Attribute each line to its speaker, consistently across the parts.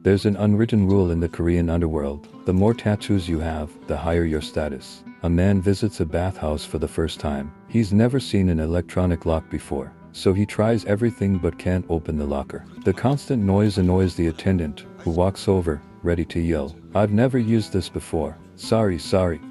Speaker 1: There's an unwritten rule in the Korean underworld. The more tattoos you have, the higher your status. A man visits a bathhouse for the first time. He's never seen an electronic lock before, so he tries everything but can't open the locker. The constant noise annoys the attendant, who walks over, ready to yell. "I've never used this before." Sorry,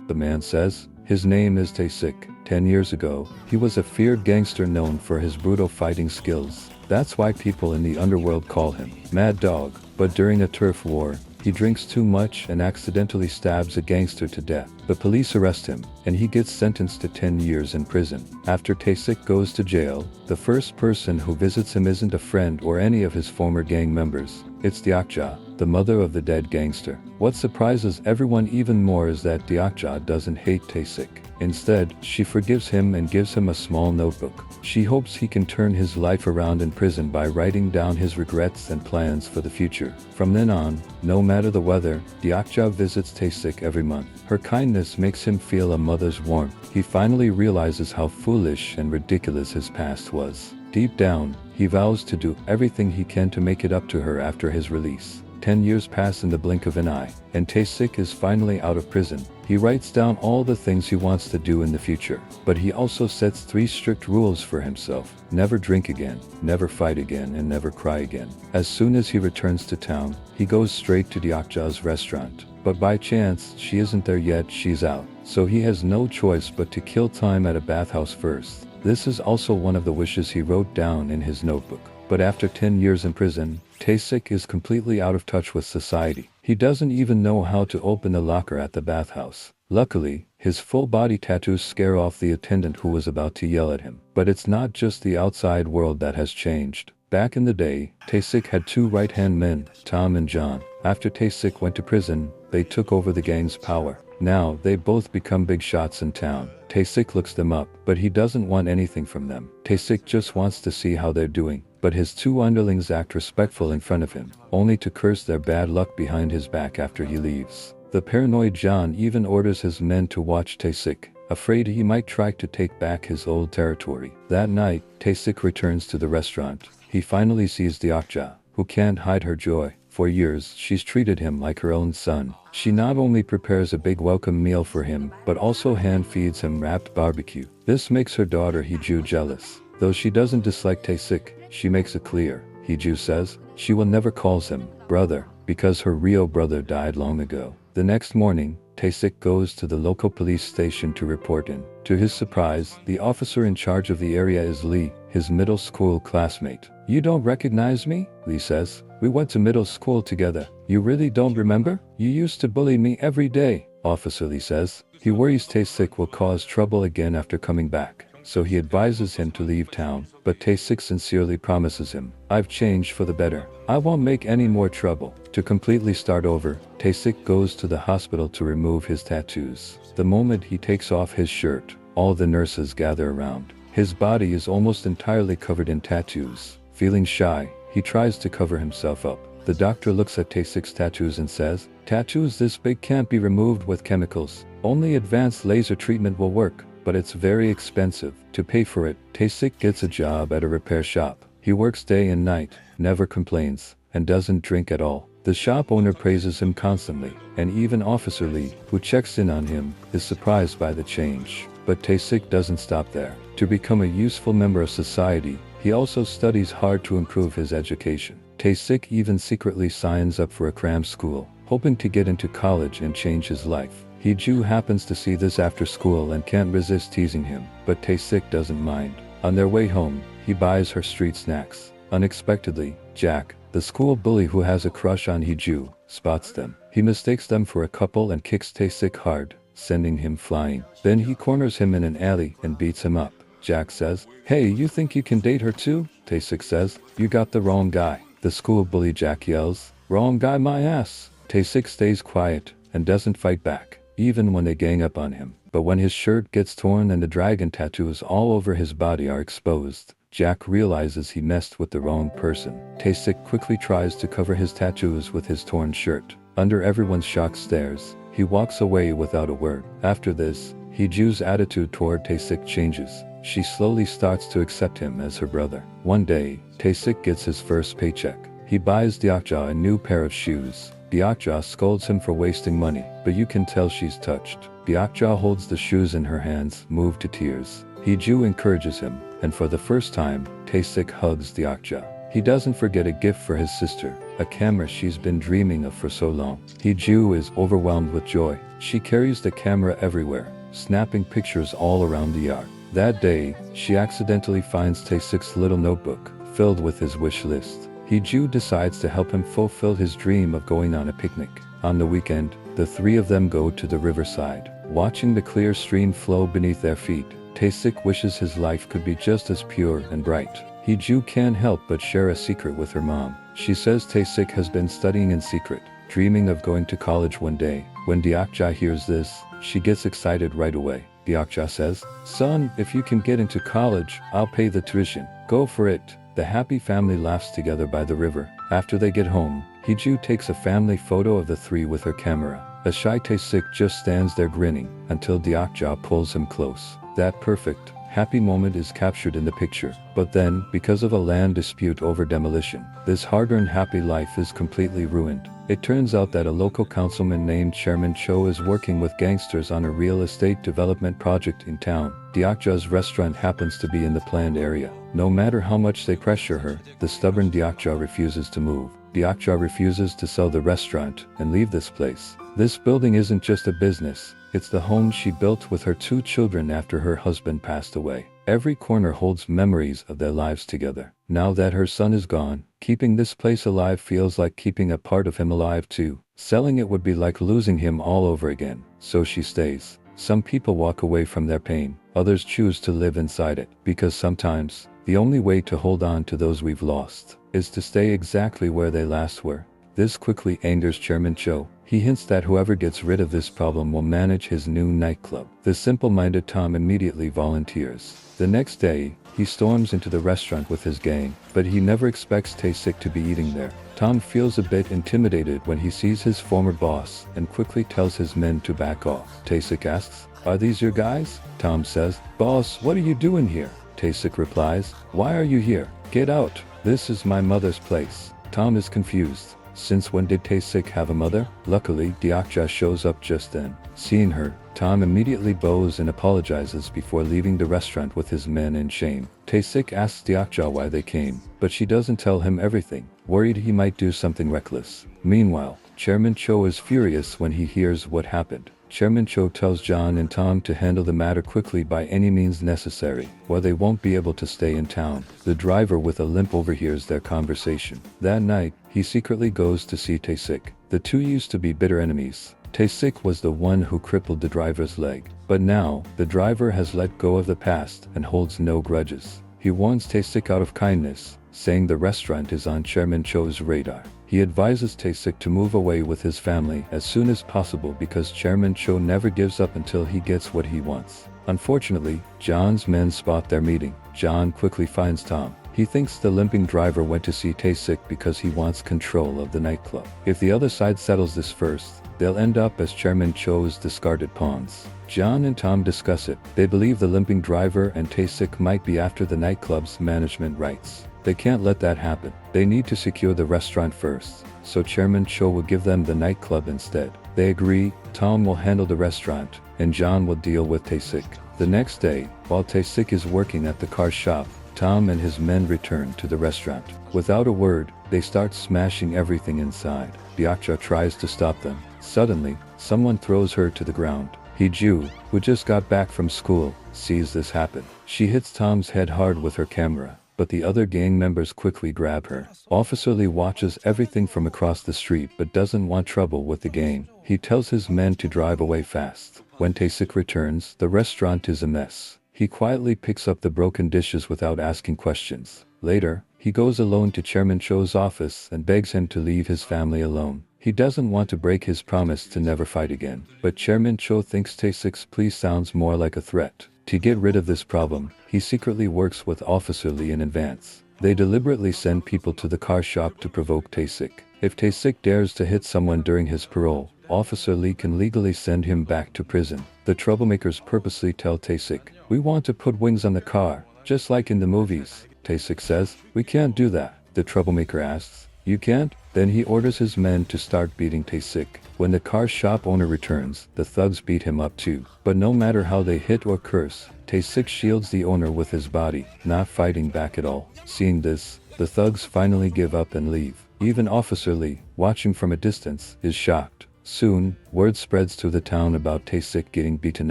Speaker 1: the man says. His name is Tae-sik. 10 years ago, he was a feared gangster known for his brutal fighting skills. That's why people in the underworld call him Mad Dog. But during a turf war, he drinks too much and accidentally stabs a gangster to death. The police arrest him, and he gets sentenced to 10 years in prison. After Tae-sik goes to jail, the first person who visits him isn't a friend or any of his former gang members. It's Deokja, the mother of the dead gangster. What surprises everyone even more is that Deokja doesn't hate Tae-sik. Instead, she forgives him and gives him a small notebook. She hopes he can turn his life around in prison by writing down his regrets and plans for the future. From then on, no matter the weather, Deokja visits Tae-sik every month. Her kindness makes him feel a mother's warmth. He finally realizes how foolish and ridiculous his past was. Deep down, he vows to do everything he can to make it up to her after his release. 10 years pass in the blink of an eye, and Tae-sik is finally out of prison. He writes down all the things he wants to do in the future, but he also sets 3 strict rules for himself. Never drink again, never fight again, and never cry again. As soon as he returns to town, he goes straight to Deokja's restaurant. But by chance, she isn't there yet, she's out. So he has no choice but to kill time at a bathhouse first. This is also one of the wishes he wrote down in his notebook. But after 10 years in prison, Tae-sik is completely out of touch with society. He doesn't even know how to open the locker at the bathhouse. Luckily, his full-body tattoos scare off the attendant who was about to yell at him. But it's not just the outside world that has changed. Back in the day, Tae-sik had 2 right-hand men, Tom and John. After Tae-sik went to prison, they took over the gang's power. Now, they both become big shots in town. Tae-sik looks them up, but he doesn't want anything from them. Tae-sik just wants to see how they're doing. But his 2 underlings act respectful in front of him, only to curse their bad luck behind his back after he leaves. The paranoid John even orders his men to watch Tae-sik, afraid he might try to take back his old territory. That night, Tae-sik returns to the restaurant. He finally sees Deokja, who can't hide her joy. For years, she's treated him like her own son. She not only prepares a big welcome meal for him, but also hand-feeds him wrapped barbecue. This makes her daughter Hee-ju jealous. Though she doesn't dislike Tae-sik, she makes it clear, Hee-ju says, she will never call him brother, because her real brother died long ago. The next morning, Tae-sik goes to the local police station to report in. To his surprise, the officer in charge of the area is Lee, his middle school classmate. "You don't recognize me?" Lee says. "We went to middle school together. You really don't remember? You used to bully me every day," Officer Lee says. He worries Tae-sik will cause trouble again after coming back, so he advises him to leave town. But Tae-sik sincerely promises him, "I've changed for the better. I won't make any more trouble." To completely start over, Tae-sik goes to the hospital to remove his tattoos. The moment he takes off his shirt, all the nurses gather around. His body is almost entirely covered in tattoos. Feeling shy, he tries to cover himself up. The doctor looks at Tae-sik's tattoos and says, "Tattoos this big can't be removed with chemicals. Only advanced laser treatment will work, but it's very expensive." To pay for it, Tae-sik gets a job at a repair shop. He works day and night, never complains, and doesn't drink at all. The shop owner praises him constantly, and even Officer Lee, who checks in on him, is surprised by the change. But Tae-sik doesn't stop there. To become a useful member of society, he also studies hard to improve his education. Tae-sik even secretly signs up for a cram school, hoping to get into college and change his life. Hee-ju happens to see this after school and can't resist teasing him, but Tae-sik doesn't mind. On their way home, he buys her street snacks. Unexpectedly, Jack, the school bully who has a crush on Hee-ju, spots them. He mistakes them for a couple and kicks Tae-sik hard, sending him flying. Then he corners him in an alley and beats him up. Jack says, "Hey, you think you can date her too?" Tae-sik says, "You got the wrong guy." The school bully Jack yells, "Wrong guy my ass." Tae-sik stays quiet and doesn't fight back, even when they gang up on him. But when his shirt gets torn and the dragon tattoos all over his body are exposed, Jack realizes he messed with the wrong person. Tae-sik quickly tries to cover his tattoos with his torn shirt. Under everyone's shocked stares, he walks away without a word. After this, Hee-ju's attitude toward Tae-sik changes. She slowly starts to accept him as her brother. One day, Tae-sik gets his first paycheck. He buys Deokja a new pair of shoes. Deokja scolds him for wasting money, but you can tell she's touched. Deokja holds the shoes in her hands, moved to tears. Hee-ju encourages him, and for the first time, Tae-sik hugs Deokja. He doesn't forget a gift for his sister, a camera she's been dreaming of for so long. Hee-ju is overwhelmed with joy. She carries the camera everywhere, snapping pictures all around the yard. That day, she accidentally finds Tae-sik's little notebook, filled with his wish list. Hee-ju decides to help him fulfill his dream of going on a picnic. On the weekend, the three of them go to the riverside. Watching the clear stream flow beneath their feet, Tae-sik wishes his life could be just as pure and bright. Hee-ju can't help but share a secret with her mom. She says Tae-sik has been studying in secret, dreaming of going to college one day. When Deokja hears this, she gets excited right away. Deokja says, "Son, if you can get into college, I'll pay the tuition. Go for it." The happy family laughs together by the river. After they get home, Hee-ju takes a family photo of the three with her camera. A shy Tae-sik just stands there grinning, until Deokja pulls him close. That perfect, happy moment is captured in the picture. But then, because of a land dispute over demolition, this hard-earned happy life is completely ruined. It turns out that a local councilman named Chairman Cho is working with gangsters on a real estate development project in town. Deokja's restaurant happens to be in the planned area. No matter how much they pressure her, the stubborn Deokja refuses to move. Deokja refuses to sell the restaurant and leave this place. This building isn't just a business, it's the home she built with her 2 children after her husband passed away. Every corner holds memories of their lives together. Now that her son is gone, keeping this place alive feels like keeping a part of him alive too. Selling it would be like losing him all over again. So she stays. Some people walk away from their pain, others choose to live inside it. Because sometimes, the only way to hold on to those we've lost is to stay exactly where they last were. This quickly angers Chairman Cho. He hints that whoever gets rid of this problem will manage his new nightclub. The simple-minded Tom immediately volunteers. The next day, he storms into the restaurant with his gang, but he never expects Tae-sik to be eating there. Tom feels a bit intimidated when he sees his former boss and quickly tells his men to back off. Tae-sik asks, "Are these your guys?" Tom says, "Boss, what are you doing here?" Tae-sik replies, "Why are you here? Get out. This is my mother's place." Tom is confused. Since when did Tae-sik have a mother? Luckily, Deokja shows up just then. Seeing her, Tom immediately bows and apologizes before leaving the restaurant with his men in shame. Tae-sik asks Deokja why they came, but she doesn't tell him everything, worried he might do something reckless. Meanwhile, Chairman Cho is furious when he hears what happened. Chairman Cho tells John and Tom to handle the matter quickly by any means necessary, or they won't be able to stay in town. The driver with a limp overhears their conversation. That night, he secretly goes to see Tae-sik. The two used to be bitter enemies. Tae-sik was the one who crippled the driver's leg. But now, the driver has let go of the past and holds no grudges. He warns Tae-sik out of kindness, saying the restaurant is on Chairman Cho's radar. He advises Tae-sik to move away with his family as soon as possible because Chairman Cho never gives up until he gets what he wants. Unfortunately, John's men spot their meeting. John quickly finds Tom. He thinks the limping driver went to see Tae-sik because he wants control of the nightclub. If the other side settles this first, they'll end up as Chairman Cho's discarded pawns. John and Tom discuss it. They believe the limping driver and Tae-sik might be after the nightclub's management rights. They can't let that happen. They need to secure the restaurant first, so Chairman Cho will give them the nightclub instead. They agree, Tom will handle the restaurant, and John will deal with Tae-sik. The next day, while Tae-sik is working at the car shop, Tom and his men return to the restaurant. Without a word, they start smashing everything inside. Deokja tries to stop them. Suddenly, someone throws her to the ground. Hee-ju, who just got back from school, sees this happen. She hits Tom's head hard with her camera, but the other gang members quickly grab her. Officer Lee watches everything from across the street but doesn't want trouble with the gang. He tells his men to drive away fast. When Tae-sik returns, the restaurant is a mess. He quietly picks up the broken dishes without asking questions. Later, he goes alone to Chairman Cho's office and begs him to leave his family alone. He doesn't want to break his promise to never fight again. But Chairman Cho thinks Tae-sik's plea sounds more like a threat. To get rid of this problem, he secretly works with Officer Lee in advance. They deliberately send people to the car shop to provoke Tae-sik. If Tae-sik dares to hit someone during his parole, Officer Lee can legally send him back to prison. The troublemakers purposely tell Tae-sik, "We want to put wings on the car, just like in the movies." Tae-sik says, "We can't do that." The troublemaker asks, You can't? Then he orders his men to start beating Tae-sik. When the car shop owner returns, the thugs beat him up too. But no matter how they hit or curse, Tae-sik shields the owner with his body, not fighting back at all. Seeing this, the thugs finally give up and leave. Even Officer Lee, watching from a distance, is shocked. Soon, word spreads to the town about Tae-sik getting beaten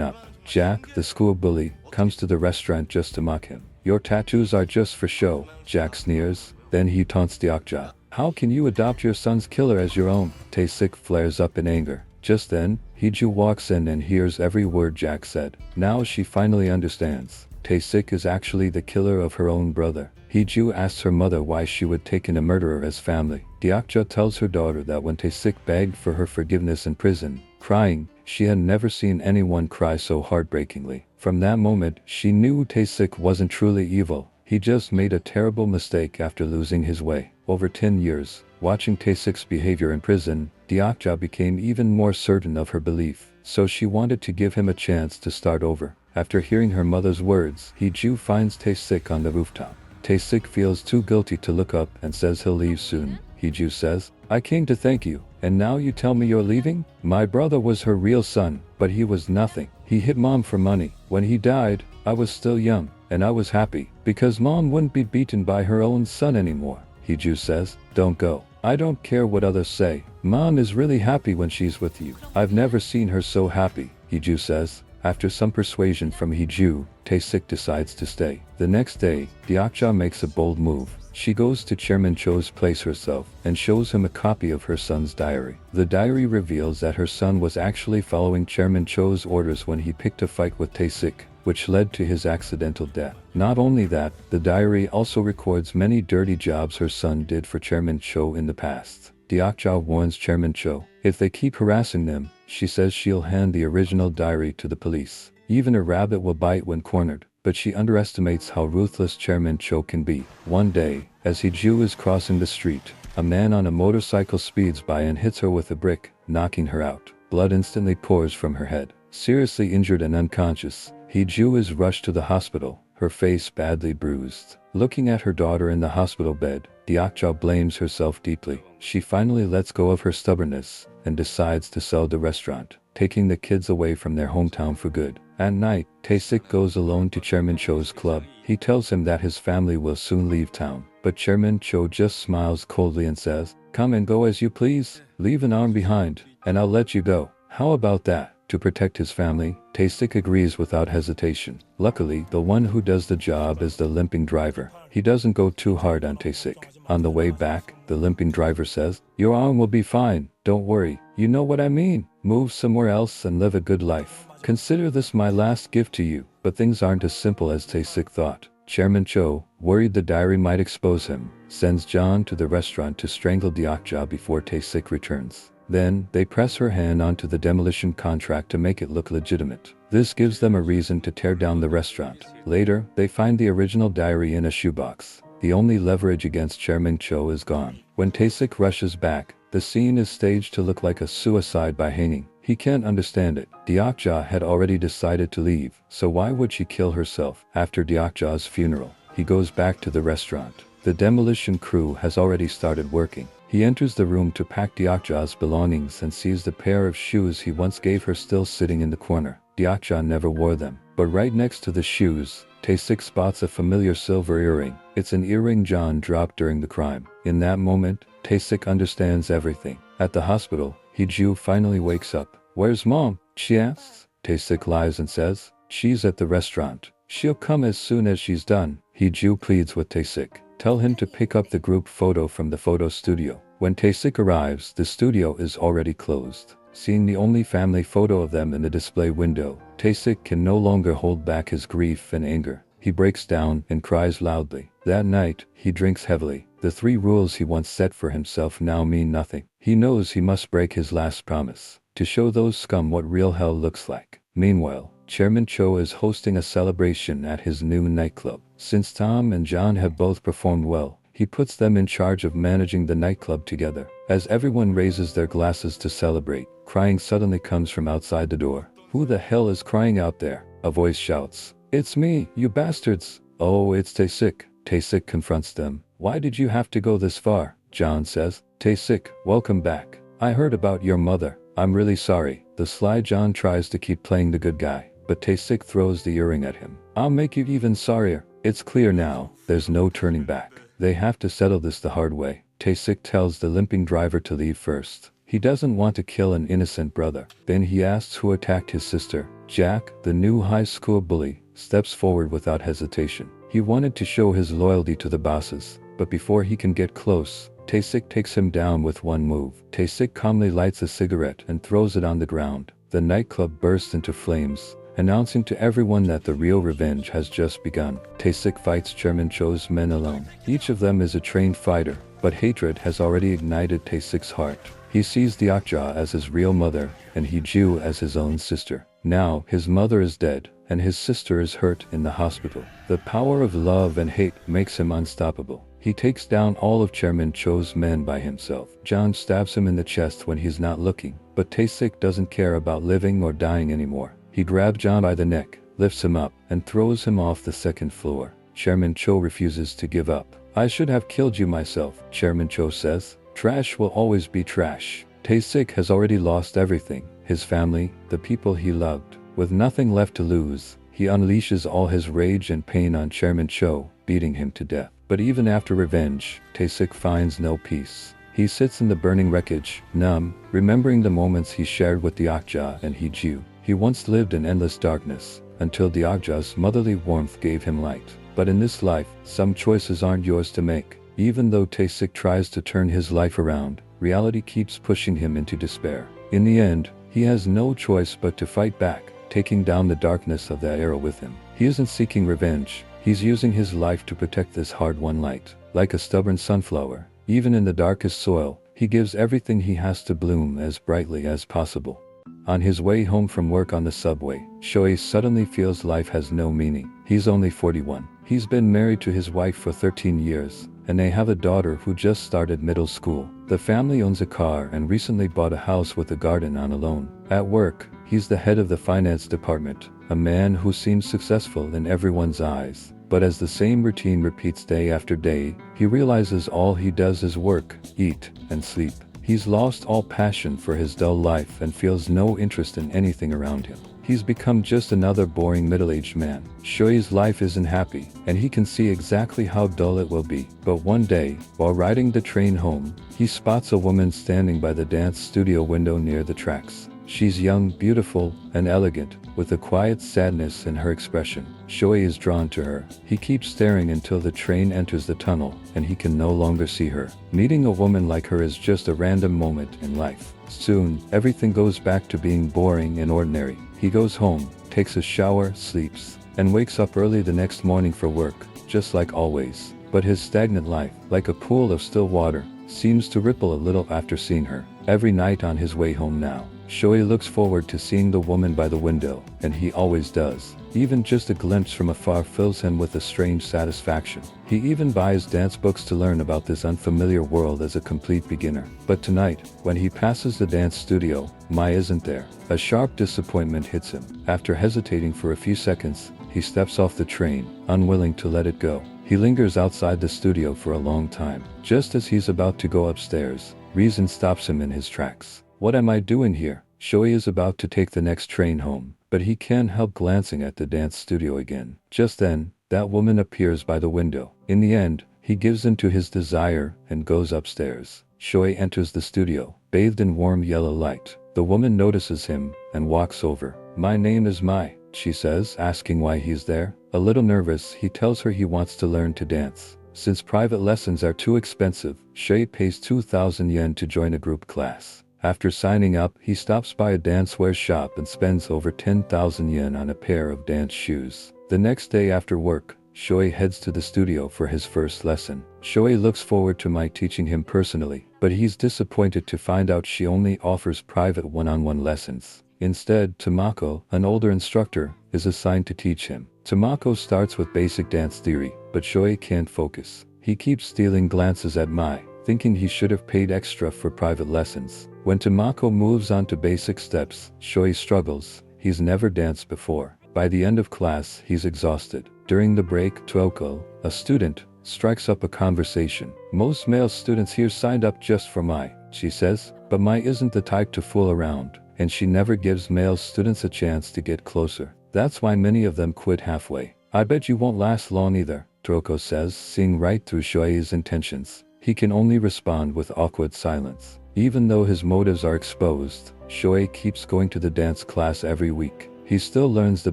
Speaker 1: up. Jack, the school bully, comes to the restaurant just to mock him. Your tattoos are just for show, Jack sneers. Then he taunts Deokja. How can you adopt your son's killer as your own? Tae-sik flares up in anger. Just then, Hee-ju walks in and hears every word Jack said. Now she finally understands. Tae-sik is actually the killer of her own brother. Hee-ju asks her mother why she would take in a murderer as family. Deokja tells her daughter that when Tae-sik begged for her forgiveness in prison, crying, she had never seen anyone cry so heartbreakingly. From that moment, she knew Tae-sik wasn't truly evil. He just made a terrible mistake after losing his way. Over 10 years, watching Tae-sik's behavior in prison, Deokja became even more certain of her belief. So she wanted to give him a chance to start over. After hearing her mother's words, Hee-ju finds Tae-sik on the rooftop. Tae-sik feels too guilty to look up and says he'll leave soon. Hee-ju says, I came to thank you, and now you tell me you're leaving? My brother was her real son, but he was nothing. He hit mom for money. When he died, I was still young, and I was happy, because mom wouldn't be beaten by her own son anymore. Hee-ju says, don't go. I don't care what others say. Mom is really happy when she's with you. I've never seen her so happy, Hee-ju says. After some persuasion from Hee-ju, Tae-sik decides to stay. The next day, Deokja makes a bold move. She goes to Chairman Cho's place herself and shows him a copy of her son's diary. The diary reveals that her son was actually following Chairman Cho's orders when he picked a fight with Tae-sik, which led to his accidental death. Not only that, the diary also records many dirty jobs her son did for Chairman Cho in the past. Deokja warns Chairman Cho, if they keep harassing them, she says she'll hand the original diary to the police. Even a rabbit will bite when cornered, but she underestimates how ruthless Chairman Cho can be. One day, as Hee-ju is crossing the street, a man on a motorcycle speeds by and hits her with a brick, knocking her out. Blood instantly pours from her head. Seriously injured and unconscious, Hee-ju is rushed to the hospital, her face badly bruised. Looking at her daughter in the hospital bed, Deokja blames herself deeply. She finally lets go of her stubbornness and decides to sell the restaurant, taking the kids away from their hometown for good. At night, Tae-sik goes alone to Chairman Cho's club. He tells him that his family will soon leave town, but Chairman Cho just smiles coldly and says, come and go as you please, leave an arm behind, and I'll let you go. How about that? To protect his family, Tae-sik agrees without hesitation. Luckily, the one who does the job is the limping driver. He doesn't go too hard on Tae-sik. On the way back, the limping driver says, your arm will be fine, don't worry, you know what I mean. Move somewhere else and live a good life. Consider this my last gift to you. But things aren't as simple as Tae-sik thought. Chairman Cho, worried the diary might expose him, sends John to the restaurant to strangle Deokja before Tae-sik returns. Then, they press her hand onto the demolition contract to make it look legitimate. This gives them a reason to tear down the restaurant. Later, they find the original diary in a shoebox. The only leverage against Chairman Cho is gone. When Tae-sik rushes back, the scene is staged to look like a suicide by hanging. He can't understand it. Deokja had already decided to leave, so why would she kill herself? After Deokja's funeral, he goes back to the restaurant. The demolition crew has already started working. He enters the room to pack Deokja's belongings and sees the pair of shoes he once gave her still sitting in the corner. Deokja never wore them. But right next to the shoes, Tae-sik spots a familiar silver earring. It's an earring John dropped during the crime. In that moment, Tae-sik understands everything. At the hospital, Hee-ju finally wakes up. Where's mom? She asks. Tae-sik lies and says, she's at the restaurant. She'll come as soon as she's done. Hee-ju pleads with Tae-sik. Tell him to pick up the group photo from the photo studio. When Tae-sik arrives, the studio is already closed. Seeing the only family photo of them in the display window, Tae-sik can no longer hold back his grief and anger. He breaks down and cries loudly. That night, he drinks heavily. The 3 rules he once set for himself now mean nothing. He knows he must break his last promise, to show those scum what real hell looks like. Meanwhile, Chairman Cho is hosting a celebration at his new nightclub. Since Tom and John have both performed well, he puts them in charge of managing the nightclub together. As everyone raises their glasses to celebrate, crying suddenly comes from outside the door. Who the hell is crying out there? A voice shouts. It's me, you bastards. Oh, it's Tae-sik. Tae-sik confronts them. Why did you have to go this far? John says. Tae-sik, welcome back. I heard about your mother. I'm really sorry. The sly John tries to keep playing the good guy, but Tae-sik throws the earring at him. I'll make you even sorrier. It's clear now, there's no turning back. They have to settle this the hard way. Tae-sik tells the limping driver to leave first. He doesn't want to kill an innocent brother. Then he asks who attacked his sister. Jack, the new high school bully, steps forward without hesitation. He wanted to show his loyalty to the bosses, but before he can get close, Tae-sik takes him down with one move. Tae-sik calmly lights a cigarette and throws it on the ground. The nightclub bursts into flames, announcing to everyone that the real revenge has just begun. Tae-sik fights Chairman Cho's men alone. Each of them is a trained fighter, but hatred has already ignited Tae-sik's heart. He sees the Okja as his real mother, and Hee-ju as his own sister. Now, his mother is dead, and his sister is hurt in the hospital. The power of love and hate makes him unstoppable. He takes down all of Chairman Cho's men by himself. John stabs him in the chest when he's not looking, but Tae-sik doesn't care about living or dying anymore. He grabs John by the neck, lifts him up, and throws him off the second floor. Chairman Cho refuses to give up. I should have killed you myself, Chairman Cho says. Trash will always be trash. Tae-sik has already lost everything, his family, the people he loved. With nothing left to lose, he unleashes all his rage and pain on Chairman Cho, beating him to death. But even after revenge, Tae-sik finds no peace. He sits in the burning wreckage, numb, remembering the moments he shared with the Okja and Hee-ju. He once lived in endless darkness, until the Okja's motherly warmth gave him light. But in this life, some choices aren't yours to make. Even though Tae-sik tries to turn his life around, reality keeps pushing him into despair. In the end, he has no choice but to fight back, taking down the darkness of that era with him. He isn't seeking revenge. He's using his life to protect this hard-won light. Like a stubborn sunflower, even in the darkest soil, he gives everything he has to bloom as brightly as possible. On his way home from work on the subway, Shoei suddenly feels life has no meaning. He's only 41. He's been married to his wife for 13 years, and they have a daughter who just started middle school. The family owns a car and recently bought a house with a garden on a loan. At work, he's the head of the finance department, a man who seems successful in everyone's eyes. But as the same routine repeats day after day, he realizes all he does is work, eat, and sleep. He's lost all passion for his dull life and feels no interest in anything around him. He's become just another boring middle-aged man. Shoei's life isn't happy, and he can see exactly how dull it will be. But one day, while riding the train home, he spots a woman standing by the dance studio window near the tracks. She's young, beautiful, and elegant, with a quiet sadness in her expression. Shoei is drawn to her. He keeps staring until the train enters the tunnel, and he can no longer see her. Meeting a woman like her is just a random moment in life. Soon, everything goes back to being boring and ordinary. He goes home, takes a shower, sleeps, and wakes up early the next morning for work, just like always. But his stagnant life, like a pool of still water, seems to ripple a little after seeing her. Every night on his way home now, Shoei looks forward to seeing the woman by the window, and he always does. Even just a glimpse from afar fills him with a strange satisfaction. He even buys dance books to learn about this unfamiliar world as a complete beginner. But tonight, when he passes the dance studio, Mai isn't there. A sharp disappointment hits him. After hesitating for a few seconds, he steps off the train, unwilling to let it go. He lingers outside the studio for a long time. Just as he's about to go upstairs, reason stops him in his tracks. What am I doing here? Shoei is about to take the next train home, but he can't help glancing at the dance studio again. Just then, that woman appears by the window. In the end, he gives in to his desire and goes upstairs. Shoei enters the studio, bathed in warm yellow light. The woman notices him and walks over. My name is Mai, she says, asking why he's there. A little nervous, he tells her he wants to learn to dance. Since private lessons are too expensive, Shoei pays 2,000 yen to join a group class. After signing up, he stops by a dancewear shop and spends over 10,000 yen on a pair of dance shoes. The next day after work, Shoei heads to the studio for his first lesson. Shoei looks forward to Mai teaching him personally, but he's disappointed to find out she only offers private one-on-one lessons. Instead, Tamako, an older instructor, is assigned to teach him. Tamako starts with basic dance theory, but Shoei can't focus. He keeps stealing glances at Mai, thinking he should have paid extra for private lessons. When Tamako moves on to basic steps, Shoei struggles. He's never danced before. By the end of class, he's exhausted. During the break, Tuoko, a student, strikes up a conversation. Most male students here signed up just for Mai, she says, but Mai isn't the type to fool around, and she never gives male students a chance to get closer. That's why many of them quit halfway. I bet you won't last long either, Troko says, seeing right through Shoei's intentions. He can only respond with awkward silence. Even though his motives are exposed, Shoei keeps going to the dance class every week. He still learns the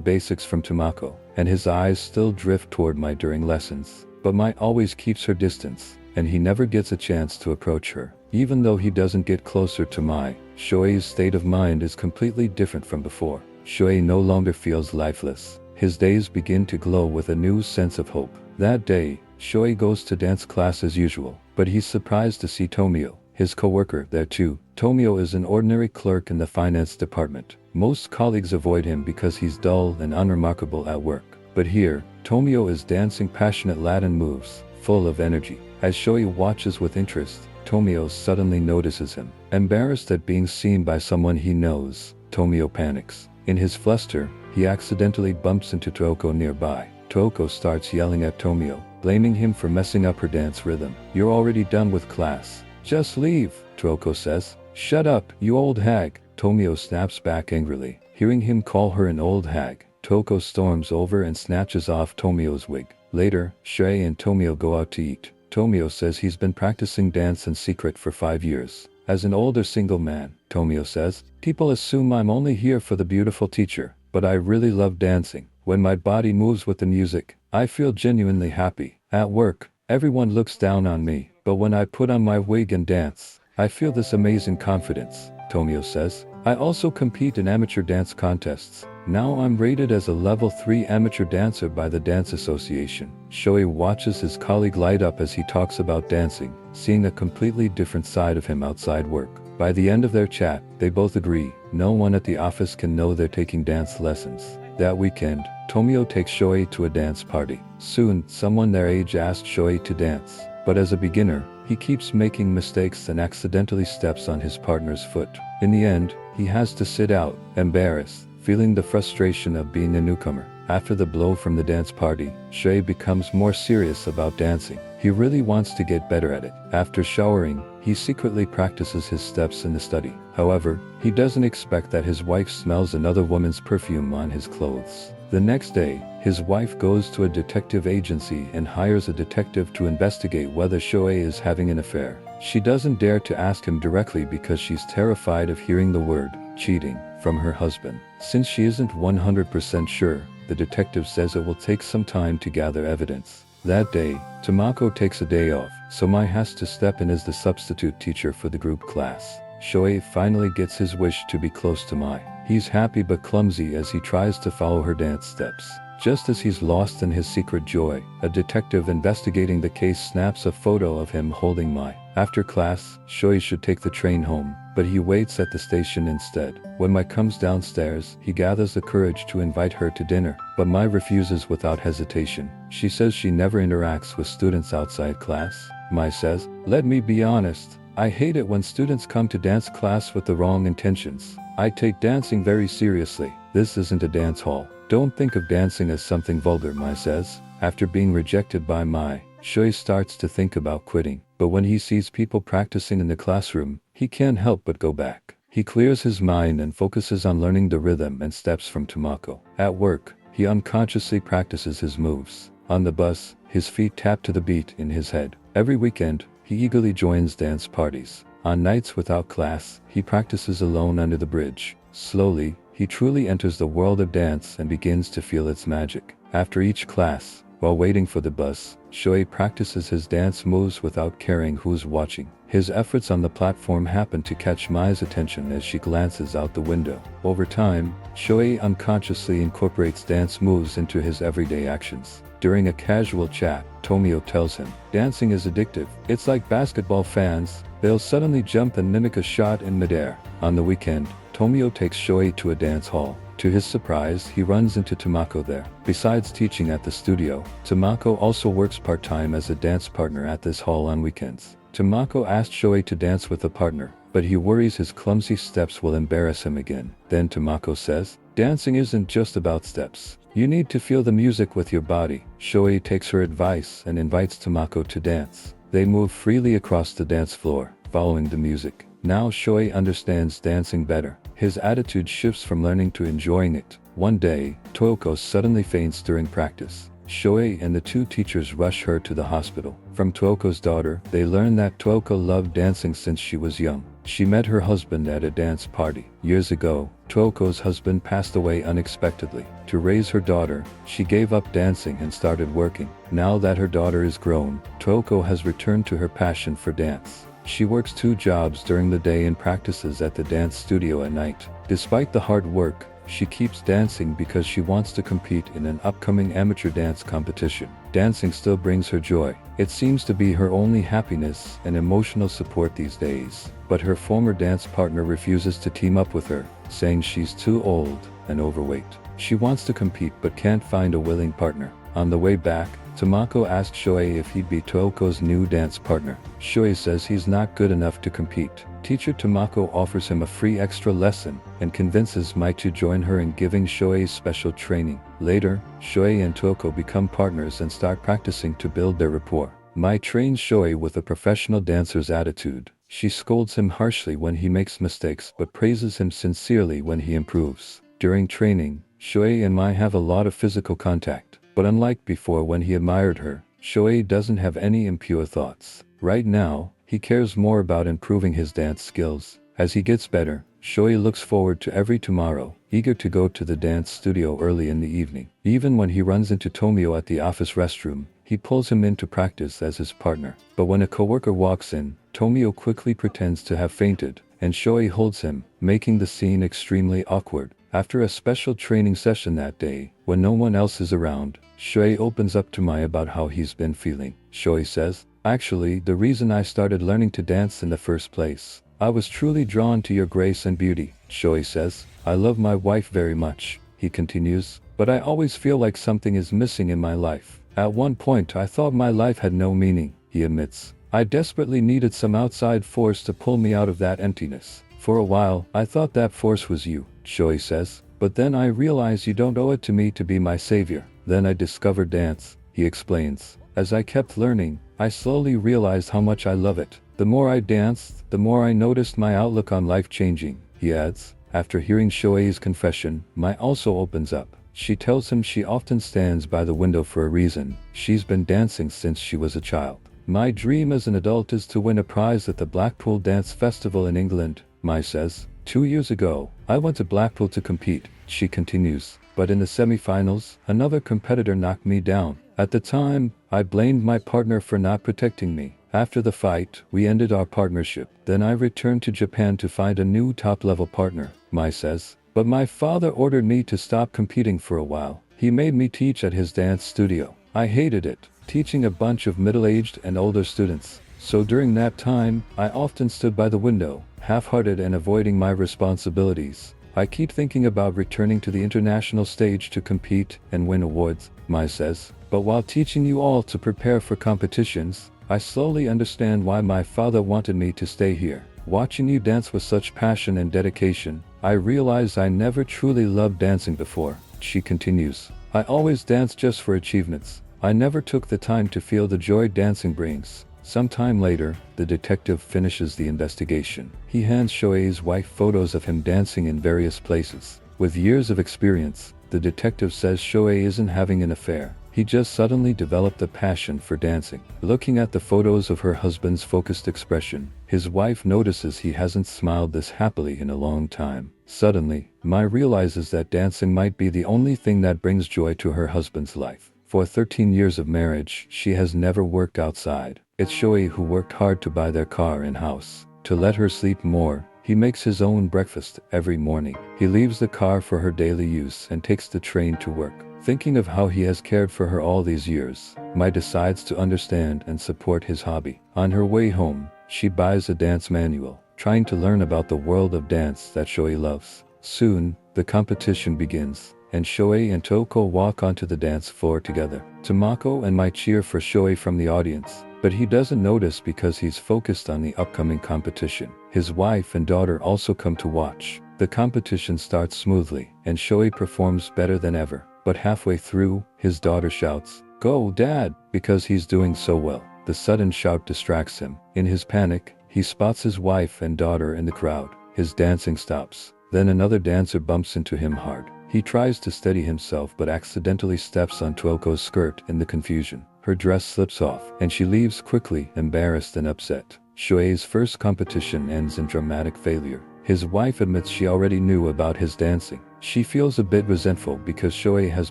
Speaker 1: basics from Tomako, and his eyes still drift toward Mai during lessons. But Mai always keeps her distance, and he never gets a chance to approach her. Even though he doesn't get closer to Mai, Shoei's state of mind is completely different from before. Shoei no longer feels lifeless. His days begin to glow with a new sense of hope. That day, Shoei goes to dance class as usual, but he's surprised to see Tomio, his co-worker, there too. Tomio is an ordinary clerk in the finance department. Most colleagues avoid him because he's dull and unremarkable at work. But here, Tomio is dancing passionate Latin moves, full of energy. As Shoei watches with interest, Tomio suddenly notices him. Embarrassed at being seen by someone he knows, Tomio panics. In his fluster, he accidentally bumps into Toko nearby. Toko starts yelling at Tomio, blaming him for messing up her dance rhythm. "You're already done with class. Just leave," Toko says. "Shut up, you old hag," Tomio snaps back angrily. Hearing him call her an old hag, Toko storms over and snatches off Tomio's wig. Later, Shoei and Tomio go out to eat. Tomio says he's been practicing dance in secret for 5 years. As an older single man, Tomio says, "People assume I'm only here for the beautiful teacher, but I really love dancing. When my body moves with the music, I feel genuinely happy. At work, everyone looks down on me, but when I put on my wig and dance, I feel this amazing confidence," Tomio says. "I also compete in amateur dance contests. Now I'm rated as a level 3 amateur dancer by the Dance Association." Shoei watches his colleague light up as he talks about dancing, seeing a completely different side of him outside work. By the end of their chat, they both agree, no one at the office can know they're taking dance lessons. That weekend, Tomio takes Shoei to a dance party. Soon, someone their age asks Shoei to dance, but as a beginner, he keeps making mistakes and accidentally steps on his partner's foot. In the end, he has to sit out, embarrassed, feeling the frustration of being a newcomer. After the blow from the dance party, Shoei becomes more serious about dancing. He really wants to get better at it. After showering, he secretly practices his steps in the study. However, he doesn't expect that his wife smells another woman's perfume on his clothes. The next day, his wife goes to a detective agency and hires a detective to investigate whether Shoei is having an affair. She doesn't dare to ask him directly because she's terrified of hearing the word cheating from her husband. Since she isn't 100% sure, the detective says it will take some time to gather evidence. That day, Tomako takes a day off, so Mai has to step in as the substitute teacher for the group class. Shoei finally gets his wish to be close to Mai. He's happy but clumsy as he tries to follow her dance steps. Just as he's lost in his secret joy, a detective investigating the case snaps a photo of him holding Mai. After class, Shoei should take the train home, but he waits at the station instead. When Mai comes downstairs, he gathers the courage to invite her to dinner, but Mai refuses without hesitation. She says she never interacts with students outside class. Mai says, "Let me be honest. I hate it when students come to dance class with the wrong intentions. I take dancing very seriously. This isn't a dance hall. Don't think of dancing as something vulgar," Mai says. After being rejected by Mai, Shoei starts to think about quitting, but when he sees people practicing in the classroom, he can't help but go back. He clears his mind and focuses on learning the rhythm and steps from Tomako. At work, he unconsciously practices his moves. On the bus, his feet tap to the beat in his head. Every weekend, he eagerly joins dance parties. On nights without class, he practices alone under the bridge. Slowly, he truly enters the world of dance and begins to feel its magic. After each class, while waiting for the bus, Shoei practices his dance moves without caring who's watching. His efforts on the platform happen to catch Mai's attention as she glances out the window. Over time, Shoei unconsciously incorporates dance moves into his everyday actions. During a casual chat, Tomio tells him, "Dancing is addictive. It's like basketball fans. They'll suddenly jump and mimic a shot in midair." On the weekend, Tomio takes Shoei to a dance hall. To his surprise, he runs into Tomako there. Besides teaching at the studio, Tomako also works part-time as a dance partner at this hall on weekends. Tomako asked Shoei to dance with a partner, but he worries his clumsy steps will embarrass him again. Then Tomoko says, dancing isn't just about steps. You need to feel the music with your body. Shoei takes her advice and invites Tomoko to dance. They move freely across the dance floor, following the music. Now Shoei understands dancing better. His attitude shifts from learning to enjoying it. One day, Toyoko suddenly faints during practice. Shoei and the two teachers rush her to the hospital. From Toyoko's daughter, they learn that Toyoko loved dancing since she was young. She met her husband at a dance party. Years ago, Toyoko's husband passed away unexpectedly. To raise her daughter, she gave up dancing and started working. Now that her daughter is grown, Toyoko has returned to her passion for dance. She works 2 jobs during the day and practices at the dance studio at night. Despite the hard work, she keeps dancing because she wants to compete in an upcoming amateur dance competition. Dancing still brings her joy. It seems to be her only happiness and emotional support these days. But her former dance partner refuses to team up with her, saying she's too old and overweight. She wants to compete but can't find a willing partner. On the way back, Tomoko asks Shoei if he'd be Toyoko's new dance partner. Shoei says he's not good enough to compete. Teacher Tomoko offers him a free extra lesson and convinces Mai to join her in giving Shoei special training. Later, Shoei and Toyoko become partners and start practicing to build their rapport. Mai trains Shoei with a professional dancer's attitude. She scolds him harshly when he makes mistakes but praises him sincerely when he improves. During training, Shoei and Mai have a lot of physical contact. But unlike before when he admired her, Shoei doesn't have any impure thoughts. Right now, he cares more about improving his dance skills. As he gets better, Shoei looks forward to every tomorrow, eager to go to the dance studio early in the evening. Even when he runs into Tomio at the office restroom, he pulls him in to practice as his partner. But when a coworker walks in, Tomio quickly pretends to have fainted, and Shoei holds him, making the scene extremely awkward. After a special training session that day, when no one else is around, Shoei opens up to Mai about how he's been feeling. Shoei says, actually, the reason I started learning to dance in the first place. I was truly drawn to your grace and beauty. Shoei says, I love my wife very much. He continues, but I always feel like something is missing in my life. At one point I thought my life had no meaning. He admits, I desperately needed some outside force to pull me out of that emptiness. For a while, I thought that force was you. Shoei says, but then I realized you don't owe it to me to be my savior. Then I discovered dance. He explains, as I kept learning, I slowly realized how much I love it. The more I danced, the more I noticed my outlook on life changing. He adds, after hearing Shoei's confession, Mai also opens up. She tells him she often stands by the window for a reason. She's been dancing since she was a child. My dream as an adult is to win a prize at the Blackpool Dance Festival in England, Mai says. 2 years ago, I went to Blackpool to compete, she continues, but in the semi-finals, another competitor knocked me down. At the time, I blamed my partner for not protecting me. After the fight, we ended our partnership. Then I returned to Japan to find a new top-level partner, Mai says. But my father ordered me to stop competing for a while. He made me teach at his dance studio. I hated it, teaching a bunch of middle-aged and older students. So during that time, I often stood by the window, half-hearted and avoiding my responsibilities. I keep thinking about returning to the international stage to compete and win awards, Mai says. But while teaching you all to prepare for competitions, I slowly understand why my father wanted me to stay here. Watching you dance with such passion and dedication, I realized I never truly loved dancing before. She continues, I always danced just for achievements. I never took the time to feel the joy dancing brings. Sometime later, the detective finishes the investigation. He hands Shoei's wife photos of him dancing in various places. With years of experience, the detective says Shoei isn't having an affair. He just suddenly developed a passion for dancing. Looking at the photos of her husband's focused expression, his wife notices he hasn't smiled this happily in a long time. Suddenly, Mai realizes that dancing might be the only thing that brings joy to her husband's life. For 13 years of marriage, she has never worked outside. It's Shoei who worked hard to buy their car and house. To let her sleep more, he makes his own breakfast every morning. He leaves the car for her daily use and takes the train to work. Thinking of how he has cared for her all these years, Mai decides to understand and support his hobby. On her way home, she buys a dance manual, trying to learn about the world of dance that Shoei loves. Soon, the competition begins. and Shoei and Toko walk onto the dance floor together. Tomoko and Mai cheer for Shoei from the audience, but he doesn't notice because he's focused on the upcoming competition. His wife and daughter also come to watch. The competition starts smoothly, and Shoei performs better than ever. But halfway through, his daughter shouts, "Go, Dad!" because he's doing so well. The sudden shout distracts him. In his panic, he spots his wife and daughter in the crowd. His dancing stops. Then another dancer bumps into him hard. He tries to steady himself but accidentally steps on Toko's skirt in the confusion. Her dress slips off, and she leaves quickly, embarrassed and upset. Shoei's first competition ends in dramatic failure. His wife admits she already knew about his dancing. She feels a bit resentful because Shoei has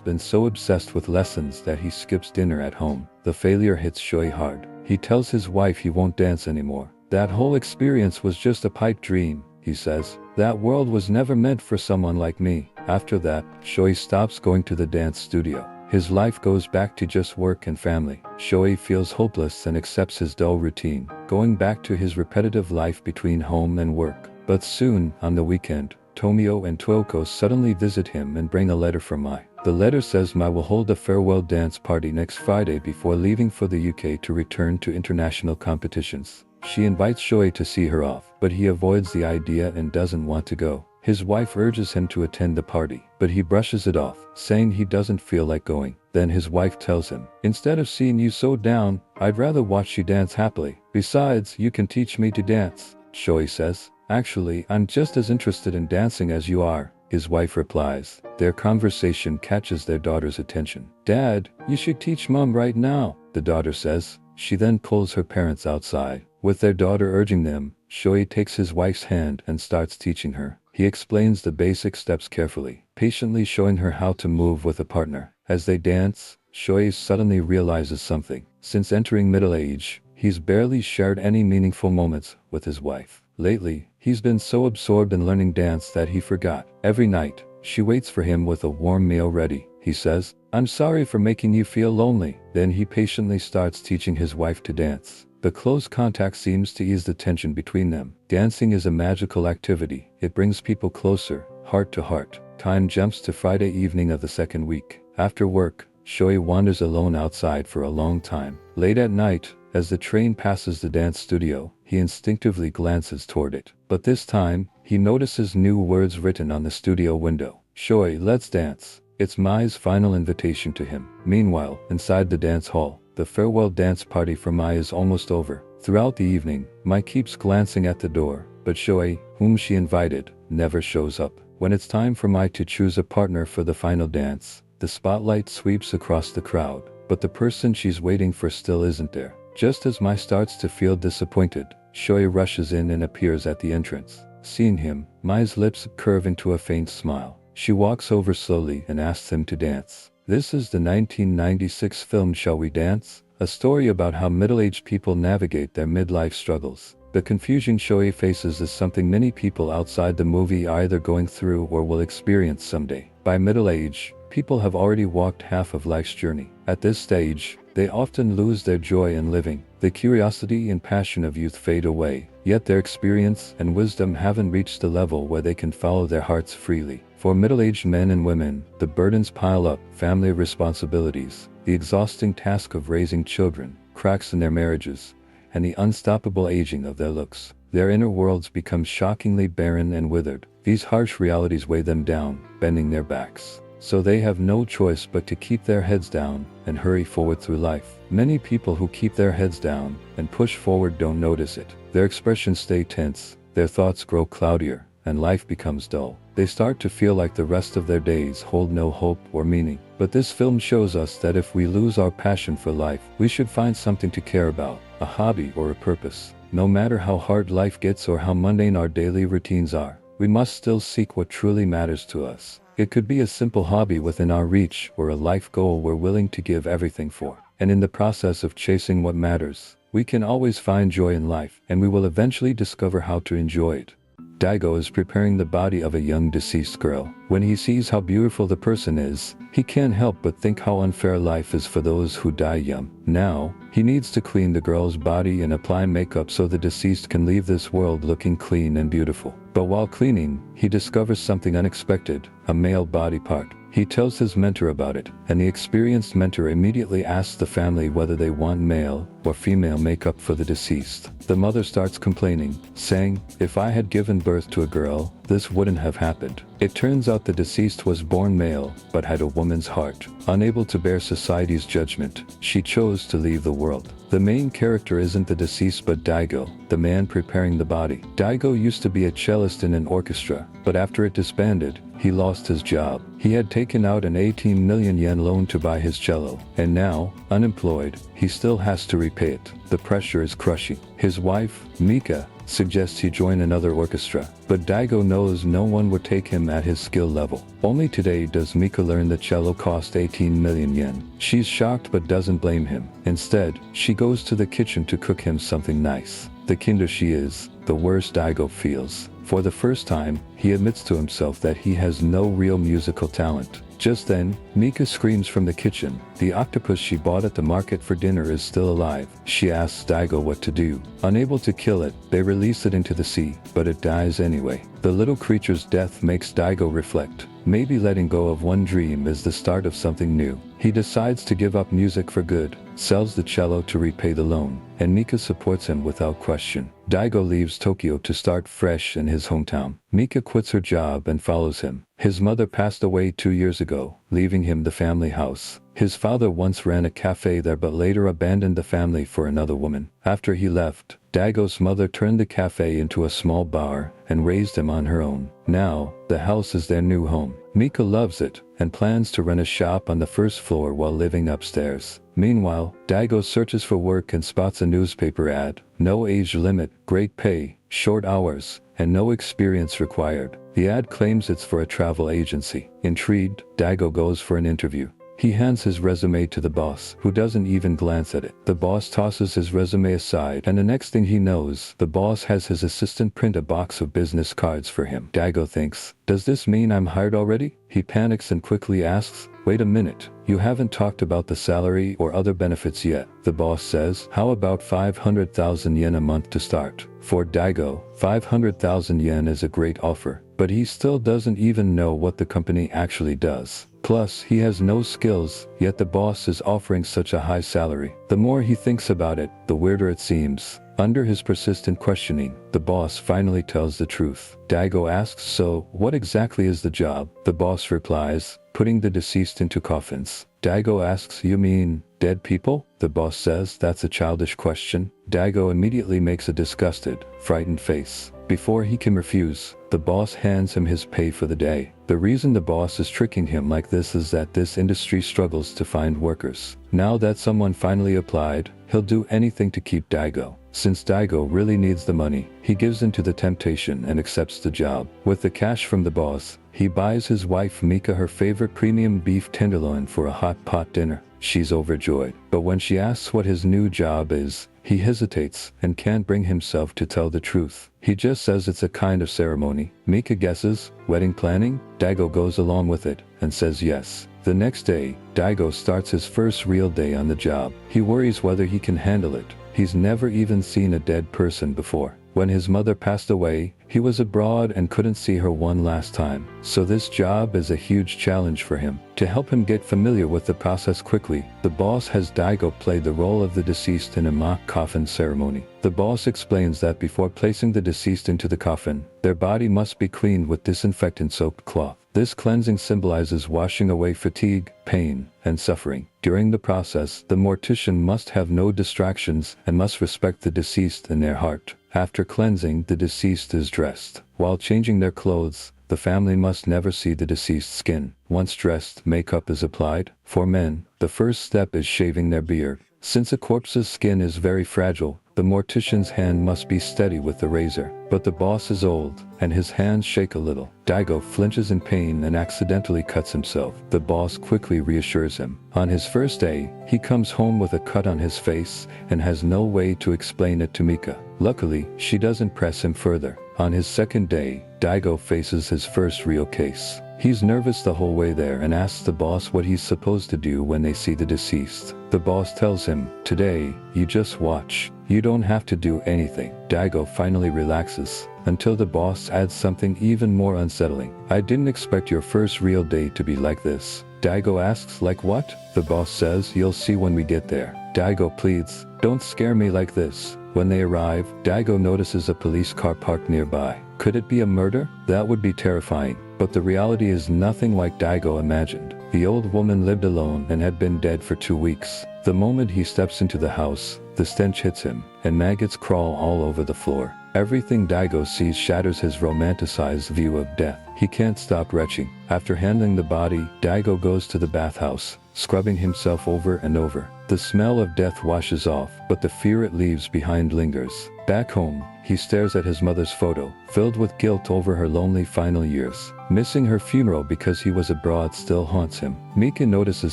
Speaker 1: been so obsessed with lessons that he skips dinner at home. The failure hits Shoei hard. He tells his wife he won't dance anymore. "That whole experience was just a pipe dream," he says. "That world was never meant for someone like me." After that, Shoei stops going to the dance studio. His life goes back to just work and family. Shoei feels hopeless and accepts his dull routine, going back to his repetitive life between home and work. But soon, on the weekend, Tomio and Toko suddenly visit him and bring a letter from Mai. The letter says Mai will hold a farewell dance party next Friday before leaving for the UK to return to international competitions. She invites Shoei to see her off, but he avoids the idea and doesn't want to go. His wife urges him to attend the party, but he brushes it off, saying he doesn't feel like going. Then his wife tells him, "Instead of seeing you so down, I'd rather watch you dance happily. Besides, you can teach me to dance." Shoei says, "Actually, I'm just as interested in dancing as you are," his wife replies. Their conversation catches their daughter's attention. "Dad, you should teach Mom right now," the daughter says. She then pulls her parents outside. With their daughter urging them, Shoei takes his wife's hand and starts teaching her. He explains the basic steps carefully, patiently showing her how to move with a partner. As they dance, Shoei suddenly realizes something. Since entering middle age, he's barely shared any meaningful moments with his wife. Lately, he's been so absorbed in learning dance that he forgot. Every night, she waits for him with a warm meal ready. He says, "I'm sorry for making you feel lonely." Then he patiently starts teaching his wife to dance. The close contact seems to ease the tension between them. Dancing is a magical activity. It brings people closer, heart to heart. Time jumps to Friday evening of the second week. After work, Shoei wanders alone outside for a long time. Late at night, as the train passes the dance studio, he instinctively glances toward it. But this time, he notices new words written on the studio window. "Shoei, let's dance." It's Mai's final invitation to him. Meanwhile, inside the dance hall, the farewell dance party for Mai is almost over. Throughout the evening, Mai keeps glancing at the door, but Shoei, whom she invited, never shows up. When it's time for Mai to choose a partner for the final dance, the spotlight sweeps across the crowd, but the person she's waiting for still isn't there. Just as Mai starts to feel disappointed, Shoei rushes in and appears at the entrance. Seeing him, Mai's lips curve into a faint smile. She walks over slowly and asks him to dance. This is the 1996 film Shall We Dance? A story about how middle-aged people navigate their midlife struggles. The confusion Shoei faces is something many people outside the movie are either going through or will experience someday. By middle age, people have already walked half of life's journey. At this stage, they often lose their joy in living. The curiosity and passion of youth fade away, yet their experience and wisdom haven't reached the level where they can follow their hearts freely. For middle-aged men and women, the burdens pile up: family responsibilities, the exhausting task of raising children, cracks in their marriages, and the unstoppable aging of their looks. Their inner worlds become shockingly barren and withered. These harsh realities weigh them down, bending their backs. So they have no choice but to keep their heads down and hurry forward through life. Many people who keep their heads down and push forward don't notice it. Their expressions stay tense, their thoughts grow cloudier, and life becomes dull. They start to feel like the rest of their days hold no hope or meaning. But this film shows us that if we lose our passion for life, we should find something to care about, a hobby or a purpose. No matter how hard life gets or how mundane our daily routines are, we must still seek what truly matters to us. It could be a simple hobby within our reach or a life goal we're willing to give everything for. And in the process of chasing what matters, we can always find joy in life, and we will eventually discover how to enjoy it. Daigo is preparing the body of a young deceased girl. When he sees how beautiful the person is, he can't help but think how unfair life is for those who die young. Now, he needs to clean the girl's body and apply makeup so the deceased can leave this world looking clean and beautiful. But while cleaning, he discovers something unexpected: a male body part. He tells his mentor about it, and the experienced mentor immediately asks the family whether they want male or female makeup for the deceased. The mother starts complaining, saying, "If I had given birth to a girl, this wouldn't have happened." It turns out the deceased was born male, but had a woman's heart. Unable to bear society's judgment, she chose to leave the world. The main character isn't the deceased but Daigo, the man preparing the body. Daigo used to be a cellist in an orchestra, but after it disbanded, he lost his job. He had taken out an 18 million yen loan to buy his cello, and now, unemployed, he still has to repay it. The pressure is crushing. His wife, Mika, suggests he join another orchestra, but Daigo knows no one would take him at his skill level. Only today does Mika learn the cello cost 18 million yen. She's shocked but doesn't blame him. Instead, she goes to the kitchen to cook him something nice. The kinder she is, the worse Daigo feels. For the first time, he admits to himself that he has no real musical talent. Just then, Mika screams from the kitchen. The octopus she bought at the market for dinner is still alive. She asks Daigo what to do. Unable to kill it, they release it into the sea, but it dies anyway. The little creature's death makes Daigo reflect. Maybe letting go of one dream is the start of something new. He decides to give up music for good, sells the cello to repay the loan, and Mika supports him without question. Daigo leaves Tokyo to start fresh in his hometown. Mika quits her job and follows him. His mother passed away 2 years ago, leaving him the family house. His father once ran a cafe there but later abandoned the family for another woman. After he left, Daigo's mother turned the cafe into a small bar and raised him on her own. Now, the house is their new home. Mika loves it and plans to rent a shop on the first floor while living upstairs. Meanwhile, Daigo searches for work and spots a newspaper ad. No age limit, great pay, short hours, and no experience required. The ad claims it's for a travel agency. Intrigued, Daigo goes for an interview. He hands his resume to the boss, who doesn't even glance at it. The boss tosses his resume aside, and the next thing he knows, the boss has his assistant print a box of business cards for him. Daigo thinks, "Does this mean I'm hired already?" He panics and quickly asks, "Wait a minute, you haven't talked about the salary or other benefits yet." The boss says, "How about 500,000 yen a month to start?" For Daigo, 500,000 yen is a great offer, but he still doesn't even know what the company actually does. Plus, he has no skills, yet the boss is offering such a high salary. The more he thinks about it, the weirder it seems. Under his persistent questioning, the boss finally tells the truth. Daigo asks, "So, what exactly is the job?" The boss replies, "Putting the deceased into coffins." Daigo asks, "You mean dead people?" The boss says that's a childish question. Daigo immediately makes a disgusted, frightened face. Before he can refuse, the boss hands him his pay for the day. The reason the boss is tricking him like this is that this industry struggles to find workers. Now that someone finally applied, he'll do anything to keep Daigo. Since Daigo really needs the money, he gives in to the temptation and accepts the job. With the cash from the boss, he buys his wife Mika her favorite premium beef tenderloin for a hot pot dinner. She's overjoyed, but when she asks what his new job is, he hesitates and can't bring himself to tell the truth. He just says it's a kind of ceremony. Mika guesses, wedding planning? Daigo goes along with it and says yes. The next day, Daigo starts his first real day on the job. He worries whether he can handle it. He's never even seen a dead person before. When his mother passed away, he was abroad and couldn't see her one last time. So this job is a huge challenge for him. To help him get familiar with the process quickly, the boss has Daigo play the role of the deceased in a mock coffin ceremony. The boss explains that before placing the deceased into the coffin, their body must be cleaned with disinfectant-soaked cloth. This cleansing symbolizes washing away fatigue, pain, and suffering. During the process, the mortician must have no distractions and must respect the deceased in their heart. After cleansing, the deceased is dressed. While changing their clothes, the family must never see the deceased's skin. Once dressed, makeup is applied. For men, the first step is shaving their beard. Since a corpse's skin is very fragile, the mortician's hand must be steady with the razor. But the boss is old, and his hands shake a little. Daigo flinches in pain and accidentally cuts himself. The boss quickly reassures him. On his first day, he comes home with a cut on his face and has no way to explain it to Mika. Luckily, she doesn't press him further. On his second day, Daigo faces his first real case. He's nervous the whole way there and asks the boss what he's supposed to do when they see the deceased. The boss tells him, "Today, you just watch. You don't have to do anything." Daigo finally relaxes until the boss adds something even more unsettling. I didn't expect your first real day to be like this. Daigo asks, like what? The boss says, you'll see when we get there. Daigo pleads, don't scare me like this. When they arrive, Daigo notices a police car parked nearby. Could it be a murder? That would be terrifying. But the reality is nothing like Daigo imagined. The old woman lived alone and had been dead for 2 weeks. The moment he steps into the house, the stench hits him, and maggots crawl all over the floor. Everything Daigo sees shatters his romanticized view of death. He can't stop retching. After handling the body, Daigo goes to the bathhouse, scrubbing himself over and over. The smell of death washes off, but the fear it leaves behind lingers. Back home, he stares at his mother's photo, filled with guilt over her lonely final years. Missing her funeral because he was abroad still haunts him. Mika notices